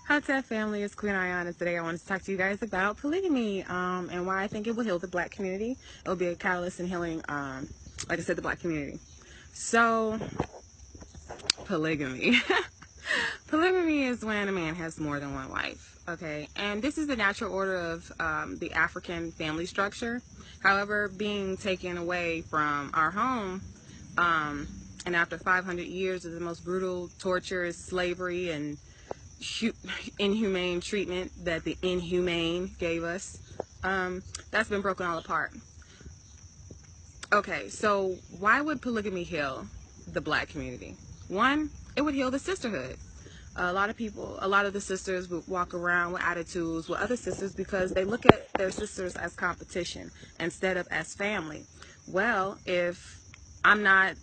What's up, family? It's Queen Ayana. Today I wanted to talk to you guys about polygamy and why I think it will heal the black community. It will be a catalyst in healing, like I said, the black community. So, polygamy. Polygamy is when a man has more than one wife, okay? And this is the natural order of the African family structure. However, being taken away from our home, and after 500 years of the most brutal torture, slavery, and inhumane treatment that the inhumane gave us, that's been broken all apart. Okay, so why would polygamy heal the black community? One, it would heal the sisterhood. A lot of the sisters would walk around with attitudes with other sisters because they look at their sisters as competition instead of as family. Well, if I'm not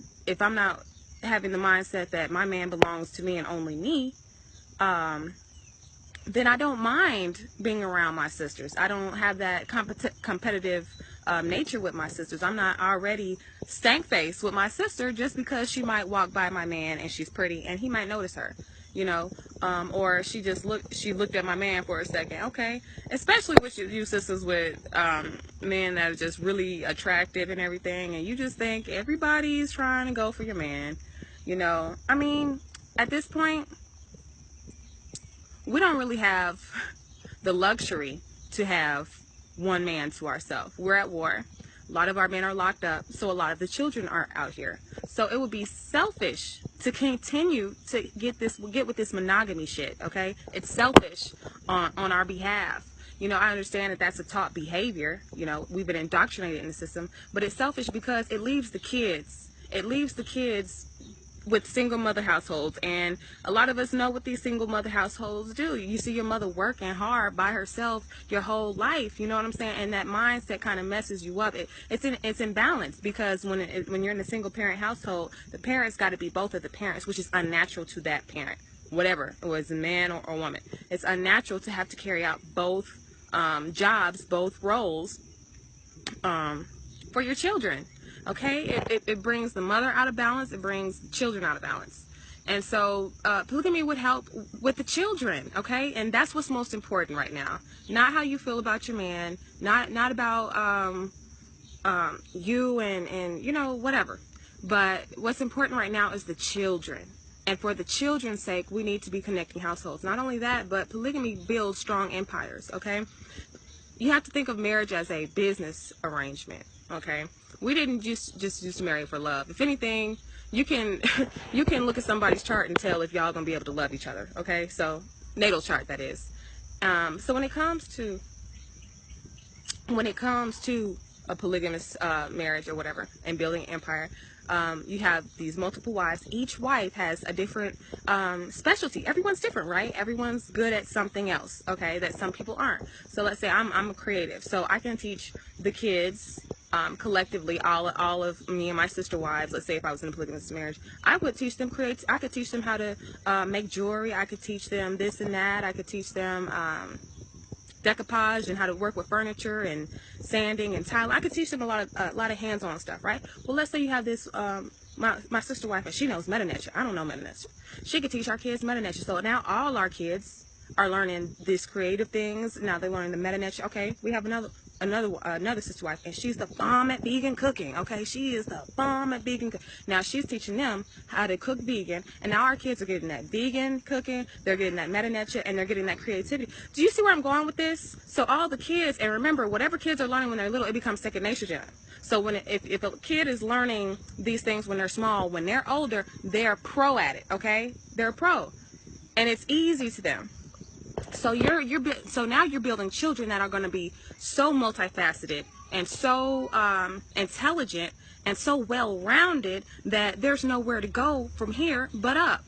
having the mindset that my man belongs to me and only me, then I don't mind being around my sisters. I don't have that competitive nature with my sisters. I'm not already stank-faced with my sister just because she might walk by my man and she's pretty and he might notice her, you know, or she looked at my man for a second. Okay, especially with you sisters with men that are just really attractive and everything, and you just think everybody's trying to go for your man, you know. I mean, at this point, we don't really have the luxury to have one man to ourselves. We're at war. A lot of our men are locked up, so a lot of the children aren't out here. So it would be selfish to continue to get with this monogamy shit, okay? It's selfish on our behalf. You know, I understand that that's a taught behavior. You know, we've been indoctrinated in the system, but it's selfish because it leaves the kids. It leaves the kids with single mother households, and a lot of us know what these single mother households do. You see your mother working hard by herself your whole life, you know what I'm saying, and that mindset kind of messes you up. It's imbalanced because when you're in a single parent household, the parents got to be both of the parents, which is unnatural to that parent, whatever it was, a man or woman. It's unnatural to have to carry out both jobs, both roles for your children. Okay, it brings the mother out of balance. It brings children out of balance. And so polygamy would help with the children, okay? And that's what's most important right now. Not how you feel about your man, not about you and you know, whatever. But what's important right now is the children. And for the children's sake, we need to be connecting households. Not only that, but polygamy builds strong empires, okay? You have to think of marriage as a business arrangement, okay? We didn't just used to marry for love. If anything, you can you can look at somebody's chart and tell if y'all gonna be able to love each other, okay? So natal chart, that is. So when it comes to a polygamous marriage or whatever and building an empire, you have these multiple wives. Each wife has a different specialty. Everyone's different, right? Everyone's good at something else, okay, that some people aren't. So let's say I'm a creative, so I can teach the kids collectively, all of me and my sister wives. Let's say if I was in a polygamous marriage, I would teach them I could teach them how to make jewelry. I could teach them this and that. I could teach them decoupage and how to work with furniture and sanding and tiling. I could teach them a lot of hands-on stuff, right? Well, let's say you have this my sister wife, and she knows meta nature. I don't know meta nature. She could teach our kids meta nature. So now all our kids are learning these creative things. Now they're learning the meta nature. Okay, we have another sister wife, and she's the bomb at vegan cooking. Okay, she is the bomb at vegan cooking. Now she's teaching them how to cook vegan, and now our kids are getting that vegan cooking, they're getting that meta nature, and they're getting that creativity. Do you see where I'm going with this? So all the kids, and remember, whatever kids are learning when they're little, it becomes second nature to them. So if a kid is learning these things when they're small, when they're older, they're pro at it. Okay, they're pro, and it's easy to them. So so now you're building children that are going to be so multifaceted and so intelligent and so well-rounded that there's nowhere to go from here but up.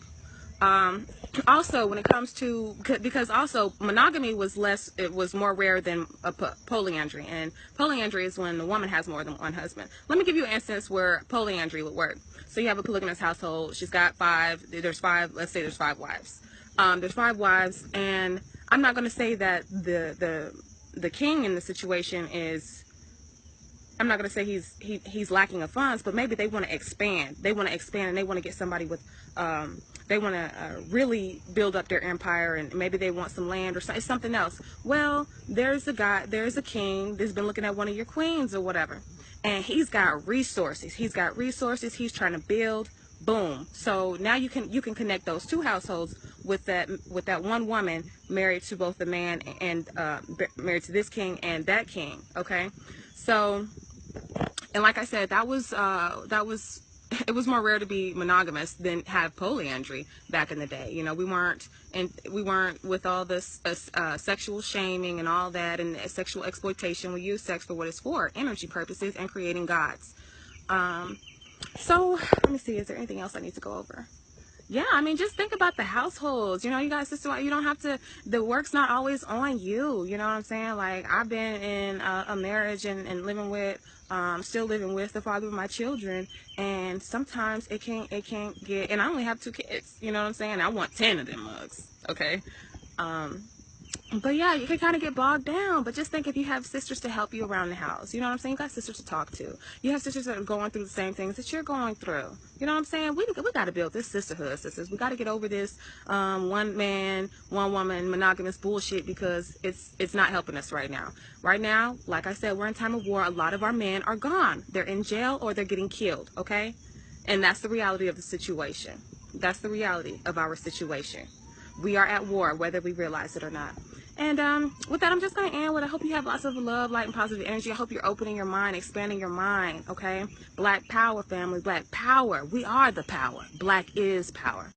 Also, when it comes to, because also monogamy was more rare than polyandry, and polyandry is when the woman has more than one husband. Let me give you an instance where polyandry would work. So you have a polygamous household. She's got let's say there's five wives. There's five wives, and I'm not going to say that the king in the situation is, I'm not going to say he's lacking of funds, but maybe they want to expand. They want to expand, and they want to get somebody with they want to really build up their empire, and maybe they want some land or something else. Well, there's a king that's been looking at one of your queens or whatever, and he's got resources. He's He's trying to build. Boom. So now you can connect those two households with that one woman married to both the man and married to this king and that king. Okay. So, and like I said, that was it was more rare to be monogamous than have polyandry back in the day. You know, we weren't with all this sexual shaming and all that, and sexual exploitation. We use sex for what it's for, energy purposes and creating gods. So let me see, is there anything else I need to go over? Yeah, I mean, just think about the households. You know, you guys, sister, you don't have to, the work's not always on you. You know what I'm saying? Like, I've been in a marriage and living with, still living with the father of my children. And sometimes it can't get, and I only have 2 kids. You know what I'm saying? I want 10 of them mugs. Okay. But yeah, you can kind of get bogged down. But just think, if you have sisters to help you around the house, you know what I'm saying? You got sisters to talk to. You have sisters that are going through the same things that you're going through. You know what I'm saying? We got to build this sisterhood, sisters. We got to get over this one man, one woman monogamous bullshit, because it's not helping us right now. Right now, like I said, we're in time of war. A lot of our men are gone. They're in jail or they're getting killed. Okay, and that's the reality of the situation. That's the reality of our situation. We are at war, whether we realize it or not. And with that, I'm just going to end with, I hope you have lots of love, light, and positive energy. I hope you're opening your mind, expanding your mind, okay? Black power, family. Black power. We are the power. Black is power.